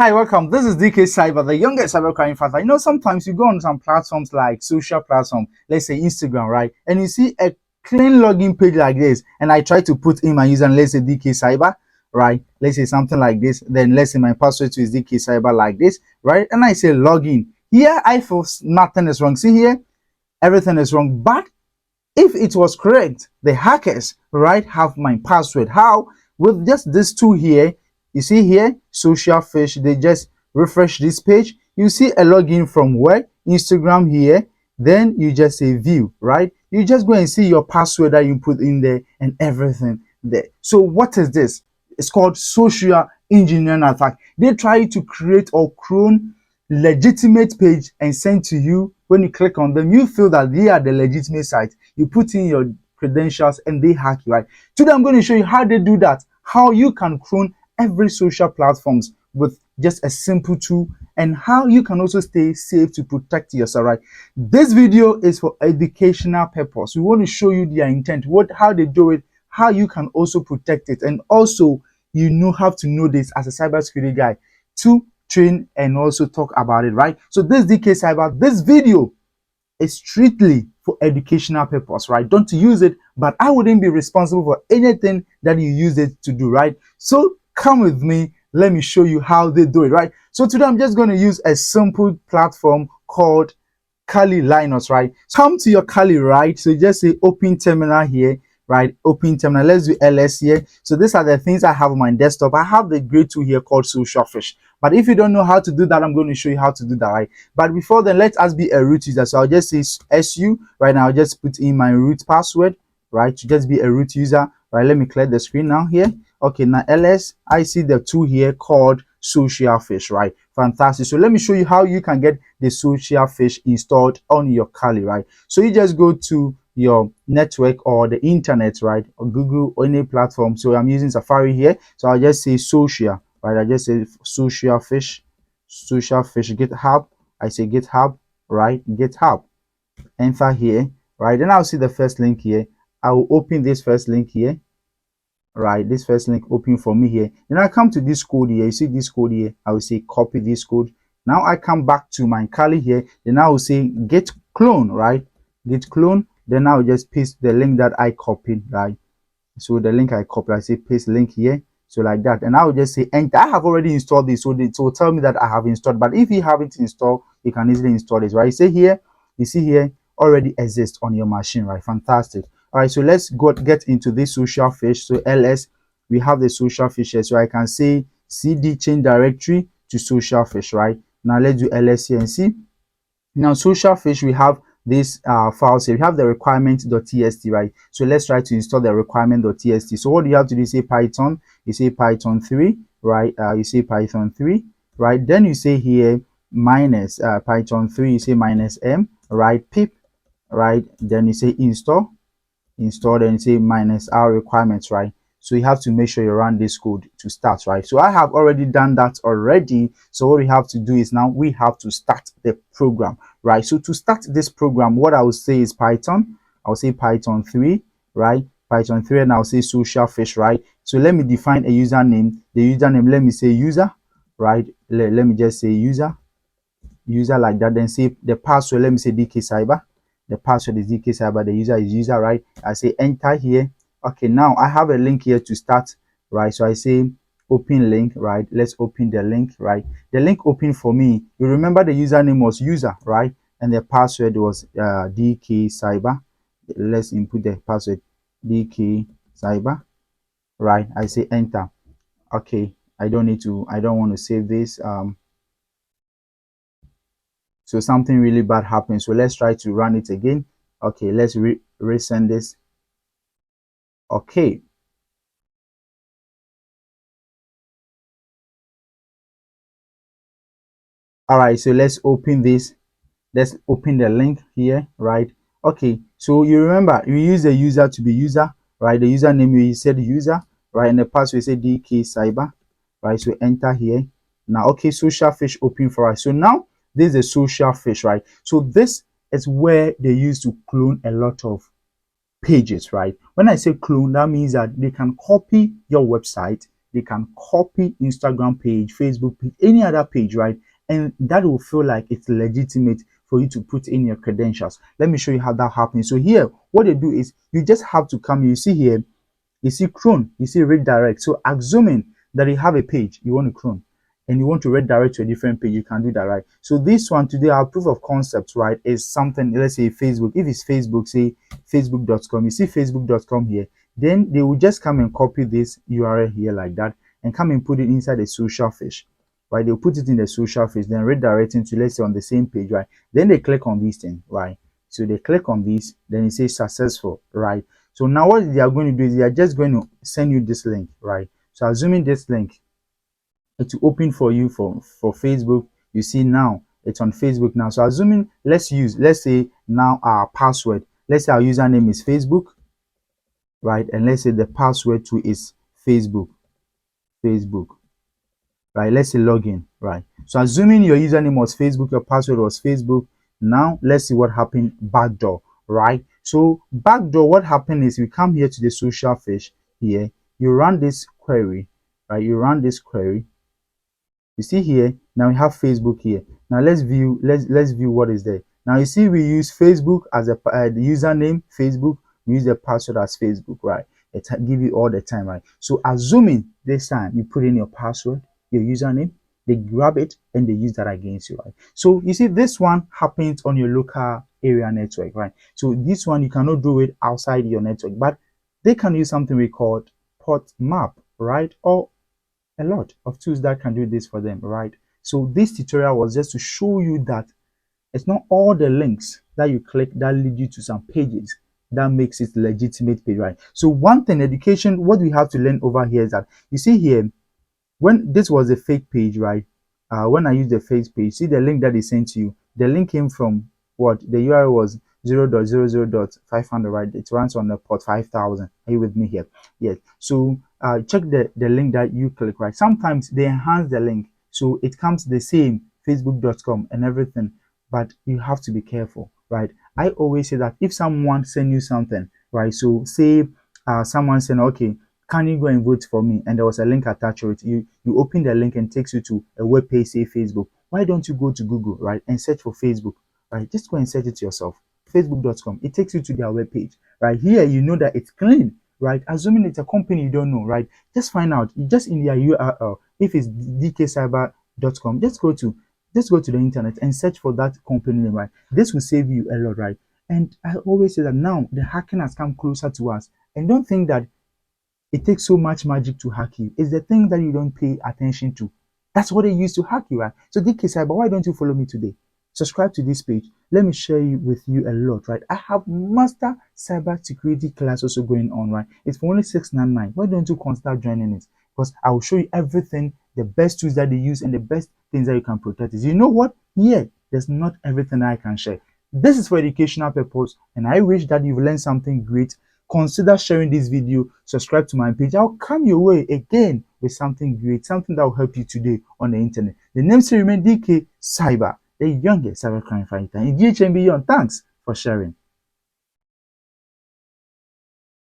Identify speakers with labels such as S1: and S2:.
S1: Hi, welcome. This is DK Cyber, the youngest cybercrime fighter. You know, sometimes you go on some platforms like social platform, let's say Instagram, right? And you see a clean login page like this, and I try to put in my username, let's say DK Cyber, right? Let's say something like this. Then let's say my password is DK Cyber like this, right? And I say login. Here I feel nothing is wrong. See here, everything is wrong. But if it was correct, the hackers, right, have my password. How? With just these two here, you see here, SocialFish, they just refresh this page. You see a login from where? Instagram here. Then you just say view, right? You just go and see your password that you put in there and everything there. So what is this? It's called social engineering attack. They try to create or clone legitimate page and send to you. When you click on them, you feel that they are the legitimate site. You put in your credentials and they hack you, right? Today I'm going to show you how they do that, how you can clone every social platforms with just a simple tool, and how you can also stay safe to protect yourself, right? This video is for educational purpose. We want to show you their intent, how they do it, how you can also protect it, and also you have to know this as a cybersecurity guy to train and also talk about it, right? So this DK Cyber, this video is strictly for educational purpose, right? Don't use it, but I wouldn't be responsible for anything that you use it to do, right? So come with me, let me show you how they do it, right? So today I'm just going to use a simple platform called Kali Linux, right? Come to your Kali, right? So just say open terminal here, right? Open terminal. Let's do ls here. So these are the things I have on my desktop. I have the great tool here called SocialFish. But if you don't know how to do that, I'm going to show you how to do that, right? But before then, let us be a root user. So I'll just say su right now. I'll just put in my root password, right? To just be a root user, right? Let me clear the screen now here. Okay, now ls, I see the tool here called SocialFish, right? Fantastic. So let me show you how you can get the SocialFish installed on your Kali, right? So you just go to your network or the internet, right? Or Google or any platform. So I'm using Safari here. So I'll just say social, right? I just say SocialFish, GitHub. I say GitHub, right? GitHub. Enter here, right? Then I'll see the first link here. I will open this first link here, right? This first link open for me here. Then I come to this code here. You see this code here. I will say copy this code. Now I come back to my Kali here. Then I will say get clone, right? Get clone. Then I will just paste the link that I copied, right? So the link I copied, I say paste link here. So like that. And I will just say enter. I have already installed this. So it will tell me that I have installed. But if you haven't installed, you can easily install this, right? You see here already exists on your machine, right? Fantastic. All right, so let's get into this SocialFish. So ls, we have the SocialFish here. So I can say cd change directory to SocialFish, right? Now let's do ls here and see. Now SocialFish, we have this files here. We have the requirement.txt, right? So let's try to install the requirement.txt. So what you have to do is say Python, you say Python 3, right? You say Python 3, right? Then you say here minus Python 3, you say minus m, right? Pip, right? Then you say install, then you say minus our requirements, right? So you have to make sure you run this code to start, right? So I have already done that already. So what we have to do is now we have to start the program, right? So to start this program, what I will say is Python. I'll say Python 3, right? Python 3, and I'll say SocialFish, right? So let me define a username. The username, let me say user, right? Let me just say user like that. Then say the password, let me say DK Cyber. The password is DK Cyber, the user is user, right? I say enter here. Okay, now I have a link here to start, right? So I say open link, right? Let's open the link, right? The link open for me. You remember the username was user, right? And the password was DK Cyber. Let's input the password DK Cyber, right? I say enter. Okay, I don't want to save this. So something really bad happens. So let's try to run it again. Okay, let's resend this. Okay. All right, so let's open this. Let's open the link here, right? Okay, so you remember you use the user to be user, right? The username you said user, right? And the password you said DK Cyber, right? So enter here. Now, okay, SocialFish open for us. So now this is a SocialFish, right? So this is where they use to clone a lot of pages, right? When I say clone, that means that they can copy your website they can copy Instagram page, Facebook page, any other page, right? And that will feel like it's legitimate for you to put in your credentials. Let me show you how that happens. So here, what they do is you just have to come, you see here, you see clone, you see redirect. So assuming that you have a page you want to clone and you want to redirect to a different page, you can do that, right? So this one today, our proof of concept, right, is something, let's say Facebook. If it's Facebook, say facebook.com, you see facebook.com here, then they will just come and copy this URL here like that and come and put it inside the SocialFish, right? They'll put it in the SocialFish, then redirecting to, let's say, on the same page, right? Then they click on this thing, right? So they click on this, then it says successful, right? So now what they are going to do is they are just going to send you this link, right? So assuming this link, it will open for you for Facebook. You see now it's on Facebook now. So assuming, let's say now our password. Let's say our username is Facebook, right? And let's say the password to is Facebook, right? Let's say login, right? So assuming your username was Facebook, your password was Facebook. Now let's see what happened backdoor, right? So backdoor, what happened is we come here to the SocialFish here, you run this query, right? You run this query. You see here, now we have Facebook here. Now let's view what is there. Now you see we use Facebook as a the username Facebook, we use the password as Facebook, right? It give you all the time, right? So assuming this time you put in your password, your username, they grab it and they use that against you, right? So you see this one happens on your local area network, right? So this one you cannot do it outside your network, but they can use something we call port map, right? Or a lot of tools that can do this for them, right? So this tutorial was just to show you that it's not all the links that you click that lead you to some pages that makes it legitimate page, right? So one thing, education, what we have to learn over here is that you see here, when this was a fake page, right? When I use the fake page, see the link that they sent to you, the link came from what? The URL was 0.00.500, right? It runs on the port 5000. Are you with me here? Yes. So check the link that you click, right? Sometimes they enhance the link so it comes the same, facebook.com and everything, but you have to be careful, right? I always say that if someone send you something, right? So say someone saying, okay, can you go and vote for me? And there was a link attached to it. You open the link and it takes you to a web page, say Facebook. Why don't you go to Google, right, and search for Facebook, right? Just go and search it yourself. Facebook.com. It takes you to their web page, right? Here you know that it's clean, right? Assuming it's a company you don't know, right? Just find out. Just in their URL. If it's dkcyber.com, just go to the internet and search for that company name, right? This will save you a lot, right? And I always say that now the hacking has come closer to us, and don't think that it takes so much magic to hack you. It's the thing that you don't pay attention to. That's what they use to hack you, right? So DK Cyber, why don't you follow me today? Subscribe to this page. Let me share with you a lot, right? I have master cyber security class also going on, right? It's for only 699. Why don't you consider joining it? Because I will show you everything, the best tools that they use and the best things that you can protect it. You know what? Yeah, there's not everything I can share. This is for educational purpose, and I wish that you've learned something great. Consider sharing this video, subscribe to my page. I'll come your way again with something great, something that will help you today on the internet. The name still remains DK Cyber, the youngest cybercrime fighter in GH and beyond. Thanks for sharing.